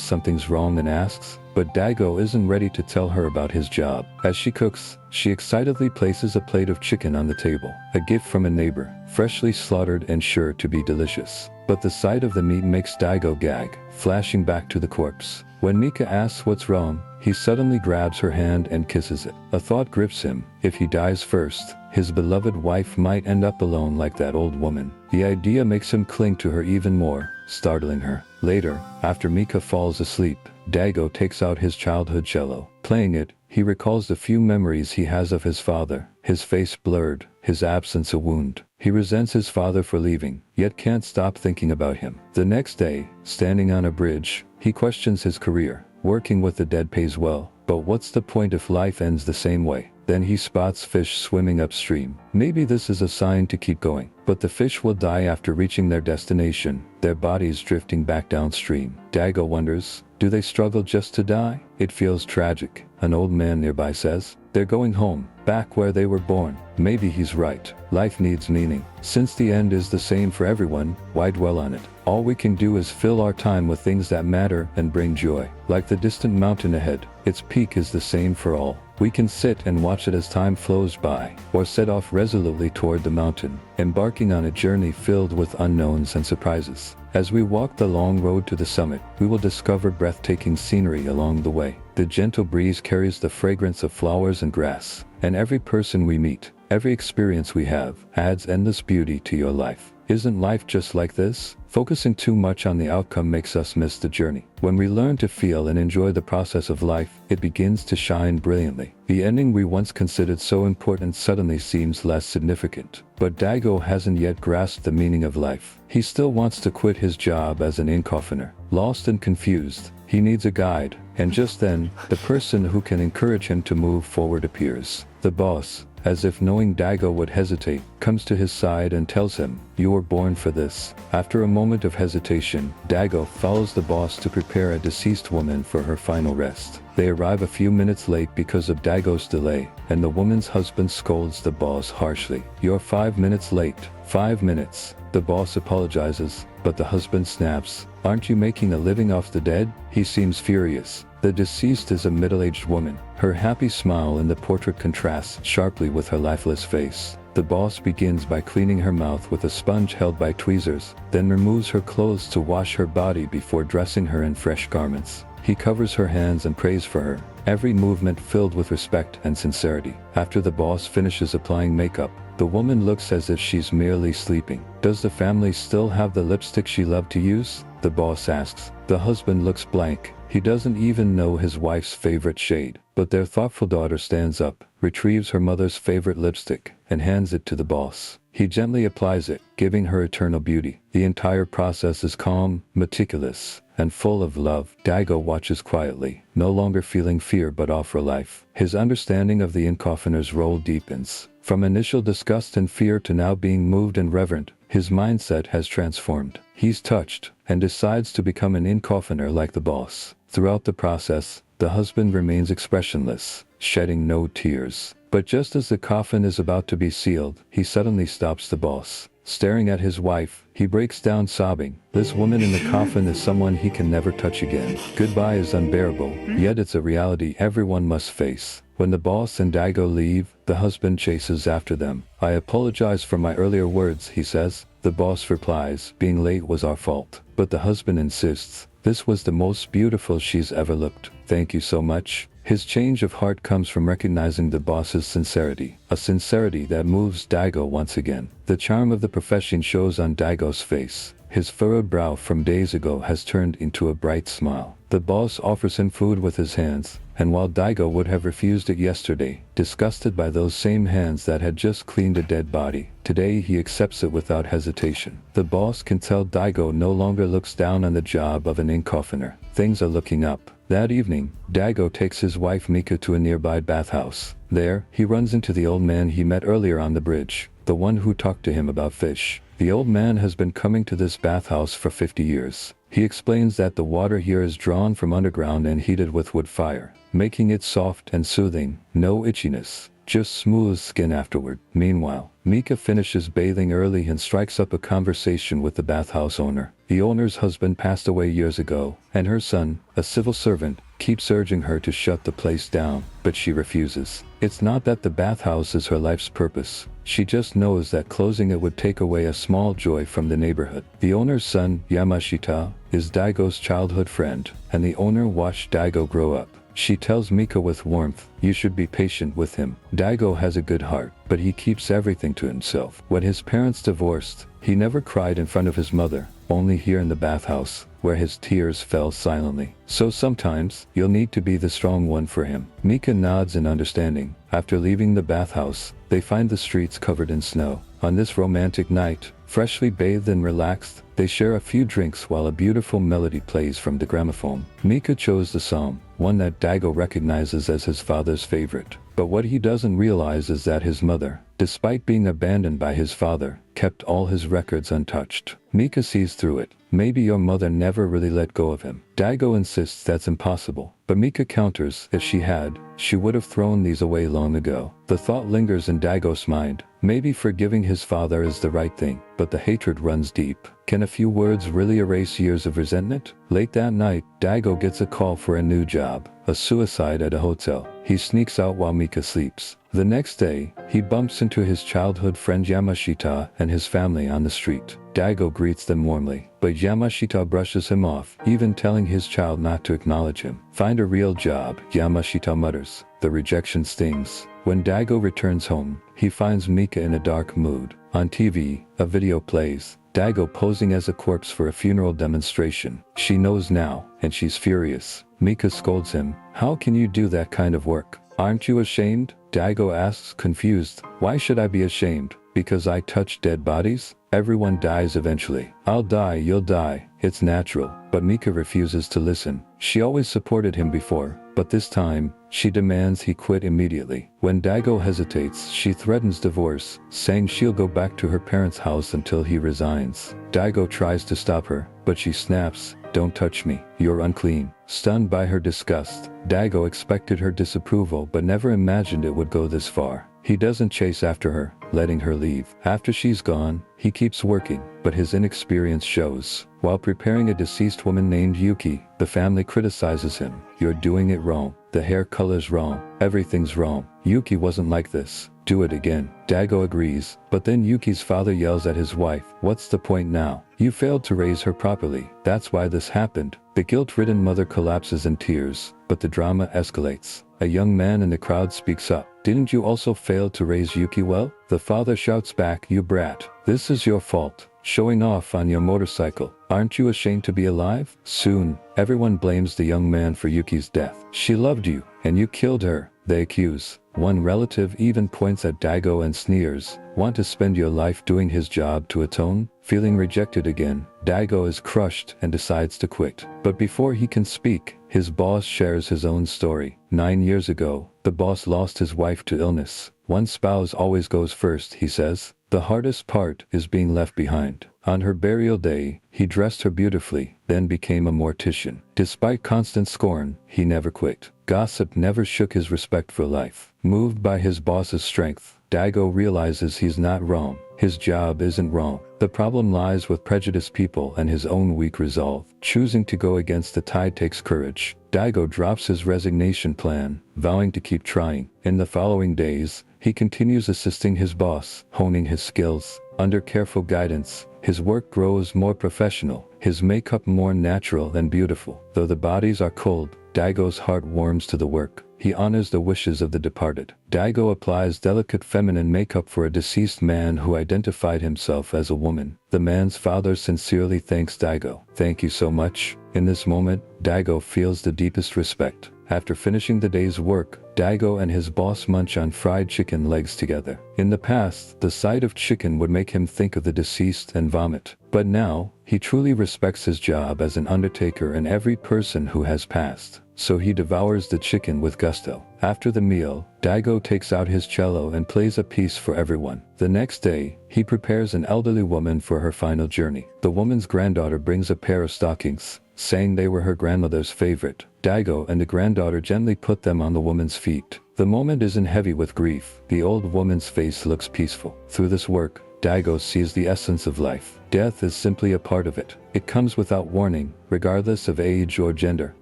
Speaker 1: something's wrong and asks, but Daigo isn't ready to tell her about his job. As she cooks, she excitedly places a plate of chicken on the table, a gift from a neighbor, freshly slaughtered and sure to be delicious. But the sight of the meat makes Daigo gag, flashing back to the corpse. When Mika asks what's wrong, he suddenly grabs her hand and kisses it. A thought grips him. If he dies first, his beloved wife might end up alone like that old woman. The idea makes him cling to her even more, startling her. Later, after Mika falls asleep, Daigo takes out his childhood cello. Playing it, he recalls the few memories he has of his father, his face blurred, his absence a wound. He resents his father for leaving, yet can't stop thinking about him. The next day, standing on a bridge, he questions his career. Working with the dead pays well, but what's the point if life ends the same way? Then he spots fish swimming upstream. Maybe this is a sign to keep going. But the fish will die after reaching their destination, their bodies drifting back downstream. Daigo wonders, do they struggle just to die? It feels tragic. An old man nearby says, they're going home, back where they were born. Maybe he's right. Life needs meaning. Since the end is the same for everyone, why dwell on it? All we can do is fill our time with things that matter and bring joy. Like the distant mountain ahead, its peak is the same for all. We can sit and watch it as time flows by, or set off resolutely toward the mountain, embarking on a journey filled with unknowns and surprises. As we walk the long road to the summit, we will discover breathtaking scenery along the way. The gentle breeze carries the fragrance of flowers and grass, and every person we meet, every experience we have, adds endless beauty to your life. Isn't life just like this? Focusing too much on the outcome makes us miss the journey. When we learn to feel and enjoy the process of life, it begins to shine brilliantly. The ending we once considered so important suddenly seems less significant. But Daigo hasn't yet grasped the meaning of life. He still wants to quit his job as an ink coffiner. Lost and confused, he needs a guide, and just then, the person who can encourage him to move forward appears. The boss, as if knowing Daigo would hesitate, comes to his side and tells him, you were born for this. After a moment of hesitation, Daigo follows the boss to prepare a deceased woman for her final rest. They arrive a few minutes late because of Daigo's delay, and the woman's husband scolds the boss harshly. You're 5 minutes late. 5 minutes. The boss apologizes, but the husband snaps. Aren't you making a living off the dead? He seems furious. The deceased is a middle-aged woman. Her happy smile in the portrait contrasts sharply with her lifeless face. The boss begins by cleaning her mouth with a sponge held by tweezers, then removes her clothes to wash her body before dressing her in fresh garments. He covers her hands and prays for her, every movement filled with respect and sincerity. After the boss finishes applying makeup, the woman looks as if she's merely sleeping. Does the family still have the lipstick she loved to use? The boss asks. The husband looks blank. He doesn't even know his wife's favorite shade. But their thoughtful daughter stands up, retrieves her mother's favorite lipstick, and hands it to the boss. He gently applies it, giving her eternal beauty. The entire process is calm, meticulous, and full of love. Daigo watches quietly, no longer feeling fear but awe for life. His understanding of the ink coffiner's role deepens. From initial disgust and fear to now being moved and reverent, his mindset has transformed. He's touched, and decides to become an ink coffiner like the boss. Throughout the process, the husband remains expressionless, shedding no tears. But just as the coffin is about to be sealed, he suddenly stops the boss. Staring at his wife, he breaks down sobbing. This woman in the coffin is someone he can never touch again. Goodbye is unbearable, yet it's a reality everyone must face. When the boss and Daigo leave, the husband chases after them. I apologize for my earlier words, he says. The boss replies, being late was our fault. But the husband insists, this was the most beautiful she's ever looked. Thank you so much. His change of heart comes from recognizing the boss's sincerity, a sincerity that moves Daigo once again. The charm of the profession shows on Daigo's face. His furrowed brow from days ago has turned into a bright smile. The boss offers him food with his hands, and while Daigo would have refused it yesterday, disgusted by those same hands that had just cleaned a dead body, today he accepts it without hesitation. The boss can tell Daigo no longer looks down on the job of an ink coffiner. Things are looking up. That evening, Daigo takes his wife Mika to a nearby bathhouse. There, he runs into the old man he met earlier on the bridge, the one who talked to him about fish. The old man has been coming to this bathhouse for 50 years. He explains that the water here is drawn from underground and heated with wood fire, making it soft and soothing, no itchiness, just smooth skin afterward. Meanwhile, Mika finishes bathing early and strikes up a conversation with the bathhouse owner. The owner's husband passed away years ago, and her son, a civil servant, keeps urging her to shut the place down, but she refuses. It's not that the bathhouse is her life's purpose. She just knows that closing it would take away a small joy from the neighborhood. The owner's son, Yamashita, is Daigo's childhood friend, and the owner watched Daigo grow up. She tells Mika with warmth, "You should be patient with him. Daigo has a good heart, but he keeps everything to himself." When his parents divorced, he never cried in front of his mother, only here in the bathhouse, where his tears fell silently. So sometimes, you'll need to be the strong one for him. Mika nods in understanding. After leaving the bathhouse, they find the streets covered in snow. On this romantic night, freshly bathed and relaxed, they share a few drinks while a beautiful melody plays from the gramophone. Mika chose the song, one that Daigo recognizes as his father's favorite. But what he doesn't realize is that his mother, despite being abandoned by his father, kept all his records untouched. Mika sees through it. "Maybe your mother never really let go of him." Daigo insists that's impossible, but Mika counters, if she had, she would have thrown these away long ago. The thought lingers in Daigo's mind. Maybe forgiving his father is the right thing, but the hatred runs deep. Can a few words really erase years of resentment? Late that night, Daigo gets a call for a new job, a suicide at a hotel. He sneaks out while Mika sleeps. The next day, he bumps into his childhood friend Yamashita and his family on the street. Daigo greets them warmly, but Yamashita brushes him off, even telling his child not to acknowledge him. "Find a real job," Yamashita mutters. The rejection stings. When Daigo returns home, he finds Mika in a dark mood. On TV, a video plays, Daigo posing as a corpse for a funeral demonstration. She knows now, and she's furious. Mika scolds him, "How can you do that kind of work? Aren't you ashamed?" Daigo asks, confused, "Why should I be ashamed? Because I touch dead bodies? Everyone dies eventually. I'll die, you'll die. It's natural." But Mika refuses to listen. She always supported him before, but this time, she demands he quit immediately. When Daigo hesitates, she threatens divorce, saying she'll go back to her parents' house until he resigns. Daigo tries to stop her, but she snaps, "Don't touch me. You're unclean." Stunned by her disgust, Daigo expected her disapproval but never imagined it would go this far. He doesn't chase after her, letting her leave. After she's gone, he keeps working, but his inexperience shows. While preparing a deceased woman named Yuki, the family criticizes him. "You're doing it wrong. The hair color's wrong. Everything's wrong. Yuki wasn't like this. Do it again." Daigo agrees, but then Yuki's father yells at his wife, "What's the point now? You failed to raise her properly. That's why this happened." The guilt-ridden mother collapses in tears, but the drama escalates. A young man in the crowd speaks up. "Didn't you also fail to raise Yuki well?" The father shouts back, "You brat. This is your fault. Showing off on your motorcycle. Aren't you ashamed to be alive?" Soon, everyone blames the young man for Yuki's death. "She loved you, and you killed her," they accuse. One relative even points at Daigo and sneers, "Want to spend your life doing his job to atone?" Feeling rejected again, Daigo is crushed and decides to quit. But before he can speak, his boss shares his own story. 9 years ago, the boss lost his wife to illness. "One spouse always goes first," he says. "The hardest part is being left behind." On her burial day, he dressed her beautifully, then became a mortician. Despite constant scorn, he never quit. Gossip never shook his respect for life. Moved by his boss's strength, Daigo realizes he's not wrong. His job isn't wrong. The problem lies with prejudiced people and his own weak resolve. Choosing to go against the tide takes courage. Daigo drops his resignation plan, vowing to keep trying. In the following days, he continues assisting his boss, honing his skills. Under careful guidance, his work grows more professional, his makeup more natural and beautiful. Though the bodies are cold, Daigo's heart warms to the work. He honors the wishes of the departed. Daigo applies delicate feminine makeup for a deceased man who identified himself as a woman. The man's father sincerely thanks Daigo. "Thank you so much." In this moment, Daigo feels the deepest respect. After finishing the day's work, Daigo and his boss munch on fried chicken legs together. In the past, the sight of chicken would make him think of the deceased and vomit. But now, he truly respects his job as an undertaker and every person who has passed. So he devours the chicken with gusto. After the meal, Daigo takes out his cello and plays a piece for everyone. The next day, he prepares an elderly woman for her final journey. The woman's granddaughter brings a pair of stockings, saying they were her grandmother's favorite. Daigo and the granddaughter gently put them on the woman's feet. The moment isn't heavy with grief. The old woman's face looks peaceful. Through this work, Daigo sees the essence of life. Death is simply a part of it. It comes without warning, regardless of age or gender.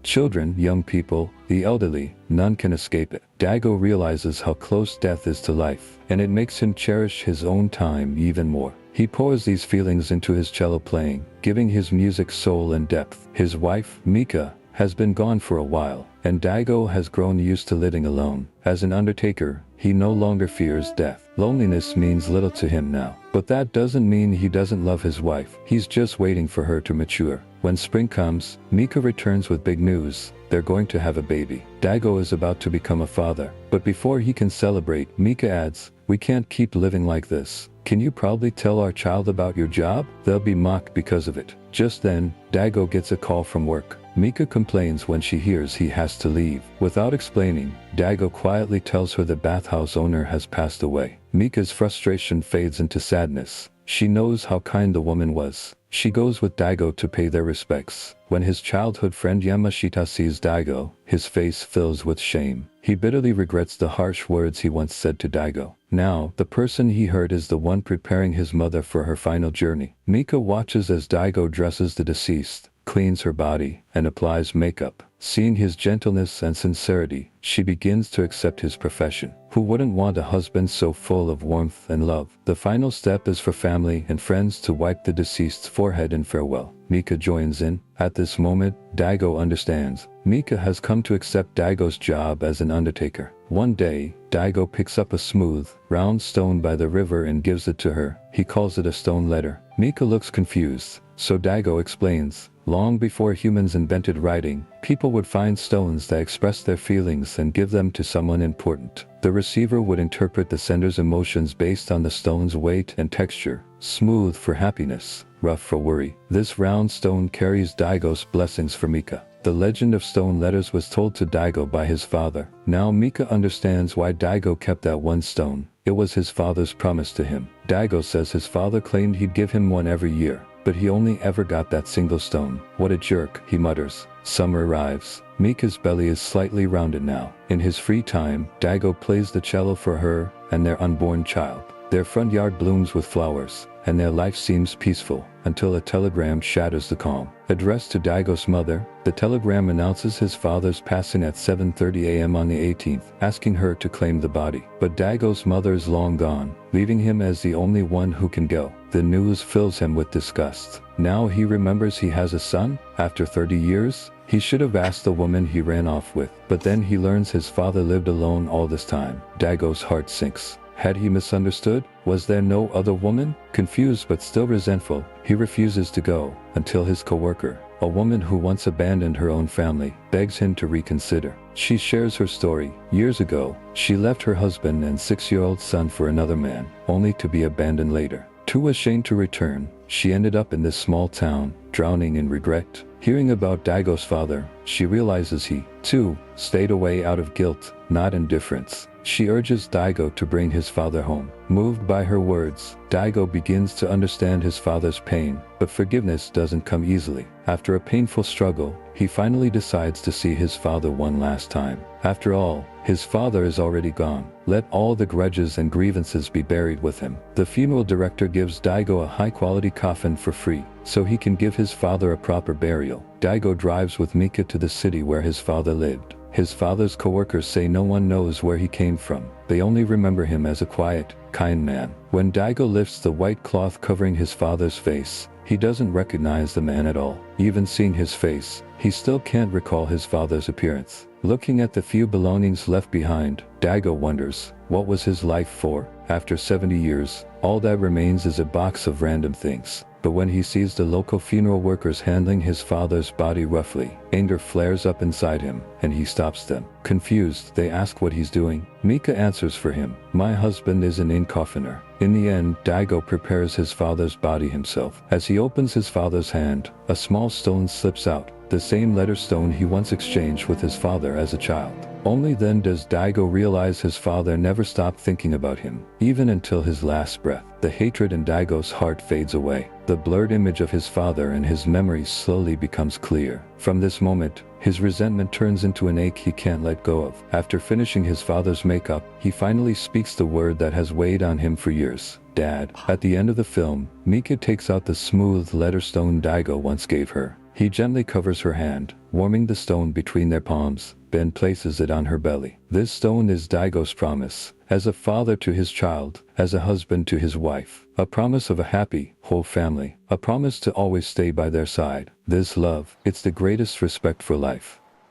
Speaker 1: Children, young people, the elderly, none can escape it. Daigo realizes how close death is to life, and it makes him cherish his own time even more. He pours these feelings into his cello playing, giving his music soul and depth. His wife, Mika, has been gone for a while, and Daigo has grown used to living alone. As an undertaker, he no longer fears death. Loneliness means little to him now. But that doesn't mean he doesn't love his wife. He's just waiting for her to mature. When spring comes, Mika returns with big news. They're going to have a baby. Daigo is about to become a father. But before he can celebrate, Mika adds, "We can't keep living like this. Can you probably tell our child about your job? They'll be mocked because of it." Just then, Daigo gets a call from work. Mika complains when she hears he has to leave. Without explaining, Daigo quietly tells her the bathhouse owner has passed away. Mika's frustration fades into sadness. She knows how kind the woman was. She goes with Daigo to pay their respects. When his childhood friend Yamashita sees Daigo, his face fills with shame. He bitterly regrets the harsh words he once said to Daigo. Now, the person he hurt is the one preparing his mother for her final journey. Mika watches as Daigo dresses the deceased, cleans her body, and applies makeup. Seeing his gentleness and sincerity, she begins to accept his profession. Who wouldn't want a husband so full of warmth and love? The final step is for family and friends to wipe the deceased's forehead in farewell. Mika joins in. At this moment, Daigo understands. Mika has come to accept Daigo's job as an undertaker. One day, Daigo picks up a smooth, round stone by the river and gives it to her. He calls it a stone letter. Mika looks confused, so Daigo explains. Long before humans invented writing, people would find stones that expressed their feelings and give them to someone important. The receiver would interpret the sender's emotions based on the stone's weight and texture. Smooth for happiness, rough for worry. This round stone carries Daigo's blessings for Mika. The legend of stone letters was told to Daigo by his father. Now Mika understands why Daigo kept that one stone. It was his father's promise to him. Daigo says his father claimed he'd give him one every year, but he only ever got that single stone. What a jerk, he mutters. Summer arrives. Mika's belly is slightly rounded now. In his free time, Daigo plays the cello for her and their unborn child. Their front yard blooms with flowers, and their life seems peaceful, until a telegram shatters the calm. Addressed to Daigo's mother, the telegram announces his father's passing at 7:30 a.m. on the 18th, asking her to claim the body. But Daigo's mother is long gone, leaving him as the only one who can go. The news fills him with disgust. Now he remembers he has a son? After 30 years? He should have asked the woman he ran off with. But then he learns his father lived alone all this time. Daigo's heart sinks. Had he misunderstood? Was there no other woman? Confused but still resentful, he refuses to go, until his coworker, a woman who once abandoned her own family, begs him to reconsider. She shares her story. Years ago, she left her husband and 6-year-old son for another man, only to be abandoned later. Too ashamed to return, she ended up in this small town, drowning in regret. Hearing about Daigo's father, she realizes he, too, stayed away out of guilt, not indifference. She urges Daigo to bring his father home. Moved by her words, Daigo begins to understand his father's pain, but forgiveness doesn't come easily. After a painful struggle, he finally decides to see his father one last time. After all, his father is already gone. Let all the grudges and grievances be buried with him. The funeral director gives Daigo a high-quality coffin for free, so he can give his father a proper burial. Daigo drives with Mika to the city where his father lived. His father's coworkers say no one knows where he came from. They only remember him as a quiet, kind man. When Daigo lifts the white cloth covering his father's face, He doesn't recognize the man at all. Even seeing his face, he still can't recall his father's appearance. Looking at the few belongings left behind, Daigo wonders, what was his life for? After 70 years, all that remains is a box of random things. But when he sees the local funeral workers handling his father's body roughly, anger flares up inside him, and he stops them. Confused, they ask what he's doing. Mika answers for him, "My husband is an inn-coffiner." In the end, Daigo prepares his father's body himself. As he opens his father's hand, a small stone slips out, the same letter stone he once exchanged with his father as a child. Only then does Daigo realize his father never stopped thinking about him, even until his last breath. The hatred in Daigo's heart fades away. The blurred image of his father and his memory slowly becomes clear. From this moment, his resentment turns into an ache he can't let go of. After finishing his father's makeup, he finally speaks the word that has weighed on him for years. Dad. At the end of the film, Mika takes out the smooth letter stone Daigo once gave her. He gently covers her hand, warming the stone between their palms, then places it on her belly. This stone is Daigo's promise, as a father to his child, as a husband to his wife. A promise of a happy, whole family. A promise to always stay by their side. This love, it's the greatest respect for life.